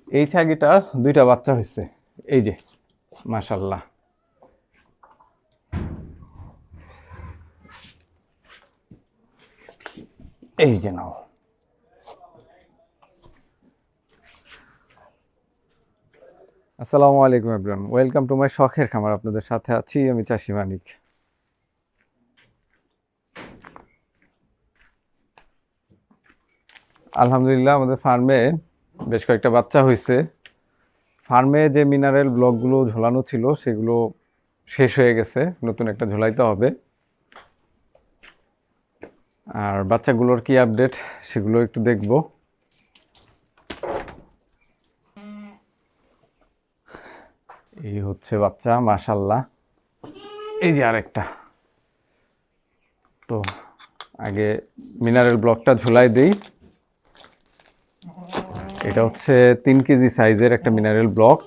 এই ছাগিটার দুইটা বাচ্চা হয়েছে, এই যে মাশাল্লাহ। এই যে নাও। আসসালামু আলাইকুম এভরিওয়ান, ওয়েলকাম টু মাই শখের খামার। আপনাদের সাথে আছি আমি চাষি মানিক। আলহামদুলিল্লাহ আমাদের ফার্মে বেশ কয়েকটা বাচ্চা হয়েছে। ফার্মে যে মিনারেল ব্লকগুলো ঝোলানো ছিল সেগুলো শেষ হয়ে গেছে, নতুন একটা ঝোলাইতে হবে। আর বাচ্চাগুলোর কি আপডেট সেগুলো একটু দেখব। এই হচ্ছে বাচ্চা মাশাল্লাহ। এই যে আরেকটা। তো আগে মিনারেল ব্লকটা ঝোলাই দেই। এটা হচ্ছে 3 কেজি সাইজের একটা মিনারেল ব্লক।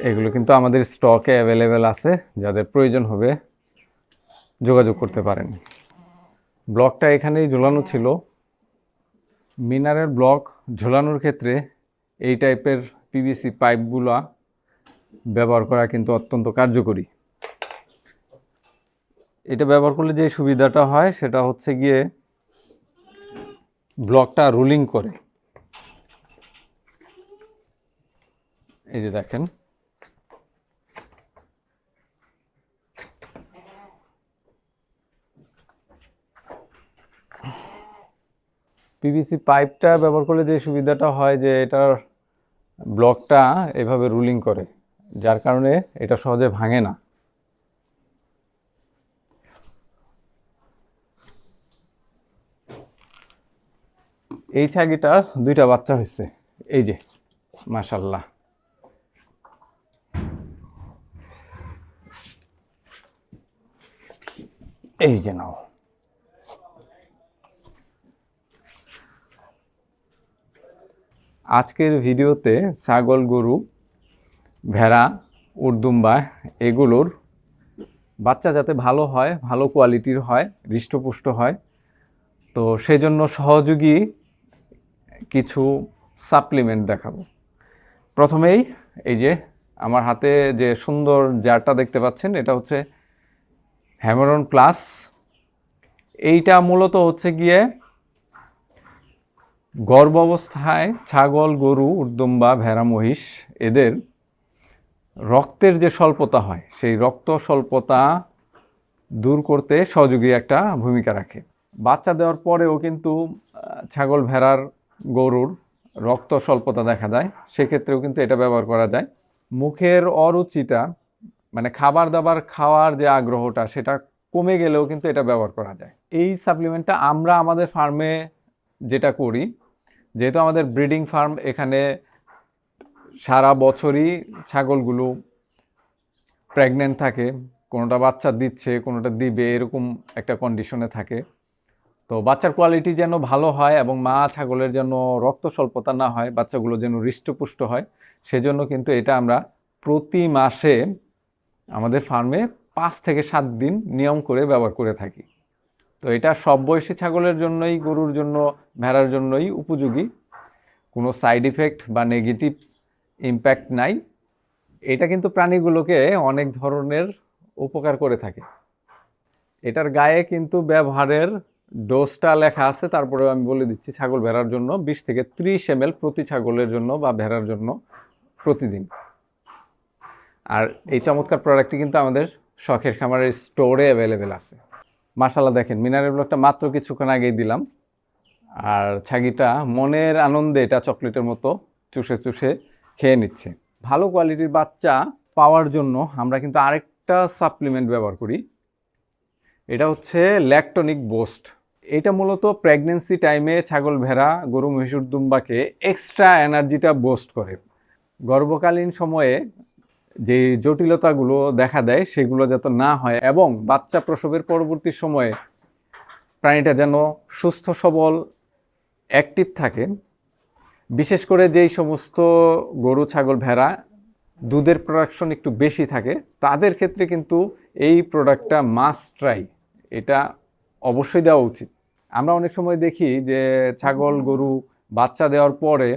এগুলো কিন্তু আমাদের স্টকে অ্যাভেলেবেল আছে, যাদের প্রয়োজন হবে যোগাযোগ করতে পারেন। ব্লকটা এখানেই ঝোলানো ছিল। মিনারেল ব্লক ঝোলানোর ক্ষেত্রে এই টাইপের পিভিসি পাইপগুলো ব্যবহার করা কিন্তু অত্যন্ত কার্যকরী। এটা ব্যবহার করলে যে সুবিধাটা হয় সেটা হচ্ছে গিয়ে ব্লকটা রুলিং করে। এই যে দেখেন, পিভিসি পাইপটা ব্যবহার করলে যে সুবিধাটা হয় যে এটার ব্লকটা এভাবে রুলিং করে, যার কারণে এটা সহজে ভাঙে না। এই ছাগিটার দুইটা বাচ্চা হয়েছে, এই যে মাশাল্লাহ। এই যে নাও। আজকের ভিডিওতে ছাগল, গরু, ভেড়া, উর্দুম্বা এগুলোর বাচ্চা যাতে ভালো হয়, ভালো কোয়ালিটির হয়, হৃষ্টপুষ্ট হয়, তো সেই জন্য সহযোগী কিছু সাপ্লিমেন্ট দেখাবো। প্রথমেই এই যে আমার হাতে যে সুন্দর জারটা দেখতে পাচ্ছেন, এটা হচ্ছে হ্যামারন প্লাস। এইটা মূলত হচ্ছে গিয়ে গর্ভ অবস্থায় ছাগল, গরু, উর্দুম্বা, ভেড়া, মহিষ এদের রক্তের যে স্বল্পতা হয় সেই রক্ত স্বল্পতা দূর করতে সহযোগী একটা ভূমিকা রাখে। বাচ্চা দেওয়ার পরেও কিন্তু ছাগল, ভেড়ার, গরুর রক্ত স্বল্পতা দেখা যায়, সেক্ষেত্রেও কিন্তু এটা ব্যবহার করা যায়। মুখের অরুচিটা মানে খাবার দাবার খাওয়ার যে আগ্রহটা সেটা কমে গেলেও কিন্তু এটা ব্যবহার করা যায়। এই সাপ্লিমেন্টটা আমরা আমাদের ফার্মে যেটা করি, যেহেতু আমাদের ব্রিডিং ফার্ম, এখানে সারা বছরই ছাগলগুলো প্রেগনেন্ট থাকে, কোনোটা বাচ্চা দিচ্ছে, কোনোটা দিবে, এরকম একটা কন্ডিশনে থাকে। তো বাচ্চার কোয়ালিটি যেন ভালো হয় এবং মা ছাগলের যেন রক্ত স্বল্পতা না হয়, বাচ্চাগুলো যেন হৃষ্টপুষ্ট হয়, সেজন্য কিন্তু এটা আমরা প্রতি মাসে আমাদের ফার্মে 5 থেকে 7 দিন নিয়ম করে ব্যবহার করে থাকি। তো এটা সব বয়সী ছাগলের জন্যই, গরুর জন্য, ভেড়ার জন্যই উপযোগী। কোনো সাইড ইফেক্ট বা নেগেটিভ ইম্প্যাক্ট নাই। এটা কিন্তু প্রাণীগুলোকে অনেক ধরনের উপকার করে থাকে। এটার গায়ে কিন্তু ব্যবহারের ডোজটা লেখা আছে, তারপরেও আমি বলে দিচ্ছি। ছাগল, ভেড়ার জন্য 20 থেকে 30 ml প্রতি ছাগলের জন্য বা ভেড়ার জন্য প্রতিদিন। আর এই চমৎকার প্রোডাক্টটি কিন্তু আমাদের শখের খামারের স্টোরে অ্যাভেলেবেল আছে। মাশাআল্লাহ দেখেন, মিনারেল ব্লকটা মাত্র কিছুক্ষণ আগেই দিলাম, আর ছাগিটা মনের আনন্দে এটা চকলেটের মতো চুষে চুষে খেয়ে নিচ্ছে। ভালো কোয়ালিটির বাচ্চা পাওয়ার জন্য আমরা কিন্তু আরেকটা সাপ্লিমেন্ট ব্যবহার করি। এটা হচ্ছে ল্যাকটনিক বুস্ট। এটা মূলত প্রেগনেন্সি টাইমে ছাগল, ভেড়া, গরু, মহিষ, দুম্বাকে এক্সট্রা এনার্জিটা বুস্ট করে। গর্ভকালীন সময়ে যে জটিলতাগুলো দেখা দেয় সেগুলো যাতে না হয় এবং বাচ্চা প্রসবের পরবর্তী সময়ে প্রাণীটা যেন সুস্থ সবল, অ্যাক্টিভ থাকে। বিশেষ করে যেই সমস্ত গরু, ছাগল, ভেড়া দুধের প্রোডাকশন একটু বেশি থাকে, তাদের ক্ষেত্রে কিন্তু এই প্রোডাক্টটা মাস্ট ট্রাই, এটা অবশ্যই দেওয়া উচিত। আমরা অনেক সময় দেখি যে ছাগল, গরু, বাচ্চা দেওয়ার পরে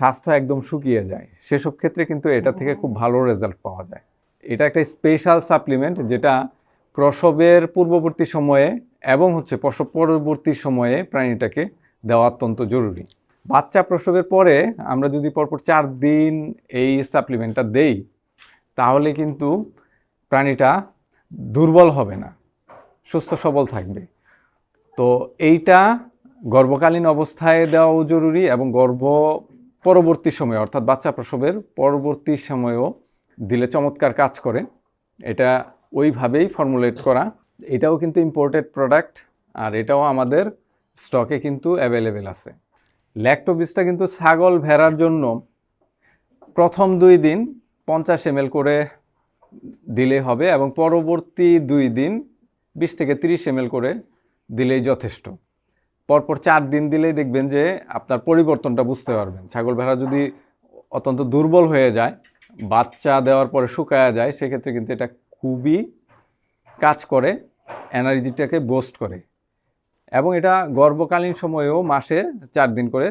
স্বাস্থ্য একদম শুকিয়ে যায়, সেসব ক্ষেত্রে কিন্তু এটা থেকে খুব ভালো রেজাল্ট পাওয়া যায়। এটা একটা স্পেশাল সাপ্লিমেন্ট যেটা প্রসবের পূর্ববর্তী সময়ে এবং প্রসব পরবর্তী সময়ে প্রাণীটাকে দেওয়া অত্যন্ত জরুরি। বাচ্চা প্রসবের পরে আমরা যদি পরপর 4 দিন এই সাপ্লিমেন্টটা দেই তাহলে কিন্তু প্রাণীটা দুর্বল হবে না, সুস্থ সবল থাকবে। তো এইটা গর্ভকালীন অবস্থায় দেওয়াও জরুরি এবং গর্ভ পরবর্তী সময়ে অর্থাৎ বাচ্চা প্রসবের পরবর্তী সময়েও দিলে চমৎকার কাজ করে। এটা ওইভাবেই ফর্মুলেট করা। এটাও কিন্তু ইম্পোর্টেড প্রোডাক্ট, আর এটাও আমাদের স্টকে কিন্তু অ্যাভেলেবেল আছে। ল্যাক্টোবিসটা কিন্তু ছাগল ভেড়ার জন্য প্রথম 2 দিন 50 ml করে দিলেই হবে এবং পরবর্তী 2 দিন 20 থেকে 30 ml করে দিলেই যথেষ্ট। পরপর 4 দিন দিলেই দেখবেন যে আপনার পরিবর্তনটা বুঝতে পারবেন। ছাগল ভেড়া যদি অত্যন্ত দুর্বল হয়ে যায়, বাচ্চা দেওয়ার পরে শুকায়া যায়, সেক্ষেত্রে কিন্তু এটা খুবই কাজ করে, এনার্জিটাকে বুস্ট করে। এবং এটা গর্ভকালীন সময়েও মাসে 4 দিন করে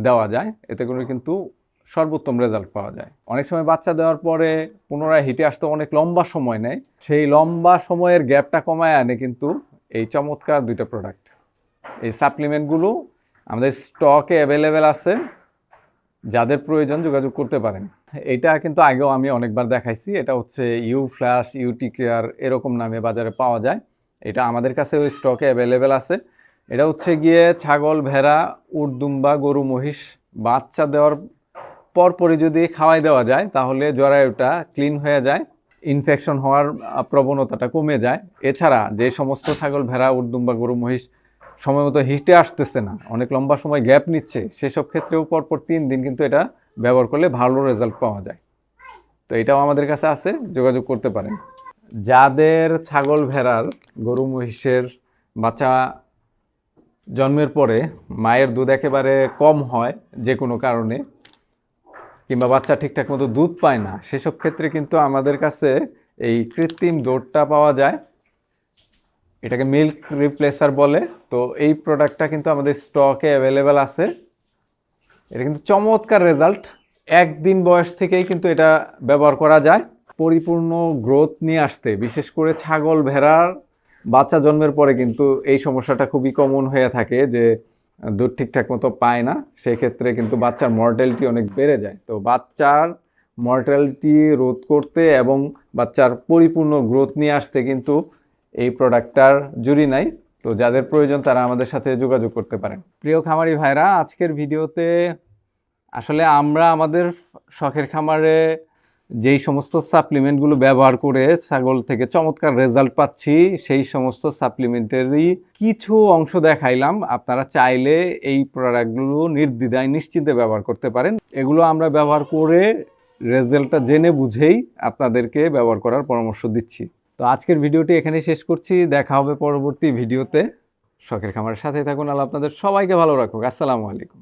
দেওয়া যায়, এতে করে কিন্তু সর্বোত্তম রেজাল্ট পাওয়া যায়। অনেক সময় বাচ্চা দেওয়ার পরে পুনরায় হিটে আসতে অনেক লম্বা সময় নেয়, সেই লম্বা সময়ের গ্যাপটা কমায় আনে কিন্তু এই চমৎকার 2টা প্রোডাক্ট। এই সাপ্লিমেন্টগুলো আমাদের স্টকে অ্যাভেলেবেল আছে, যাদের প্রয়োজন যোগাযোগ করতে পারেন। এটা কিন্তু আগেও আমি অনেকবার দেখাইছি। এটা ইউ ফ্ল্যাশ, ইউটি কেয়ার এরকম নামে বাজারে পাওয়া যায়। এটা আমাদের কাছে ওই স্টকে অ্যাভেলেবেল আছে। এটা গিয়ে ছাগল ভেড়া উট দুম্বা গরু মহিষ বাচ্চা দেওয়ার পরপরই যদি খাওয়াই দেওয়া যায় তাহলে জরায়ুটা ক্লিন হয়ে যায়, ইনফেকশন হওয়ার প্রবণতাটা কমে যায়। এছাড়া যে সমস্ত ছাগল ভেড়া উট দুম্বা গরু মহিষ সময় মতো হিটে আসতেছে না, অনেক লম্বা সময় গ্যাপ নিচ্ছে, সেসব ক্ষেত্রেও পরপর 3 দিন কিন্তু এটা ব্যবহার করলে ভালো রেজাল্ট পাওয়া যায়। তো এটাও আমাদের কাছে আছে, যোগাযোগ করতে পারেন। যাদের ছাগল ভেড়ার গরু মহিষের বাচ্চা জন্মের পরে মায়ের দুধ একেবারে কম হয় যে কোনো কারণে, কিংবা বাচ্চা ঠিকঠাক মতো দুধ পায় না, সেসব ক্ষেত্রে কিন্তু আমাদের কাছে এই কৃত্রিম দোধটা পাওয়া যায়, এটাকে মিল্ক রিপ্লেসার বলে। তো এই প্রোডাক্টটা কিন্তু আমাদের স্টকে অ্যাভেলেবেল আছে। এটা কিন্তু চমৎকার রেজাল্ট। 1 দিন বয়স থেকেই কিন্তু এটা ব্যবহার করা যায় পরিপূর্ণ গ্রোথ নিয়ে আসতে। বিশেষ করে ছাগল ভেড়ার বাচ্চা জন্মের পরে কিন্তু এই সমস্যাটা খুবই কমন হয়ে থাকে যে দুধ ঠিকঠাক মতো পায় না, সেক্ষেত্রে কিন্তু বাচ্চার মর্টালিটি অনেক বেড়ে যায়। তো বাচ্চার মর্টালিটি রোধ করতে এবং বাচ্চার পরিপূর্ণ গ্রোথ নিয়ে আসতে কিন্তু এই প্রোডাক্টটার জুড়ি নাই। তো যাদের প্রয়োজন তারা আমাদের সাথে যোগাযোগ করতে পারেন। প্রিয় খামারি ভাইরা, আজকের ভিডিওতে আসলে আমরা আমাদের শখের খামারে যেই সমস্ত সাপ্লিমেন্টগুলো ব্যবহার করে ছাগল থেকে চমৎকার রেজাল্ট পাচ্ছি, সেই সমস্ত সাপ্লিমেন্টেরই কিছু অংশ দেখাইলাম। আপনারা চাইলে এই প্রোডাক্টগুলো নির্দ্বিধায় নিশ্চিন্তে ব্যবহার করতে পারেন। এগুলো আমরা ব্যবহার করে রেজাল্টটা জেনে বুঝেই আপনাদেরকে ব্যবহার করার পরামর্শ দিচ্ছি। তো আজকের ভিডিওটি এখানেই শেষ করছি, দেখা হবে পরবর্তী ভিডিওতে। শখের খামারের সাথে থাকুন। আল্লাহ আপনাদের সবাইকে ভালো রাখুক। আসসালামু আলাইকুম।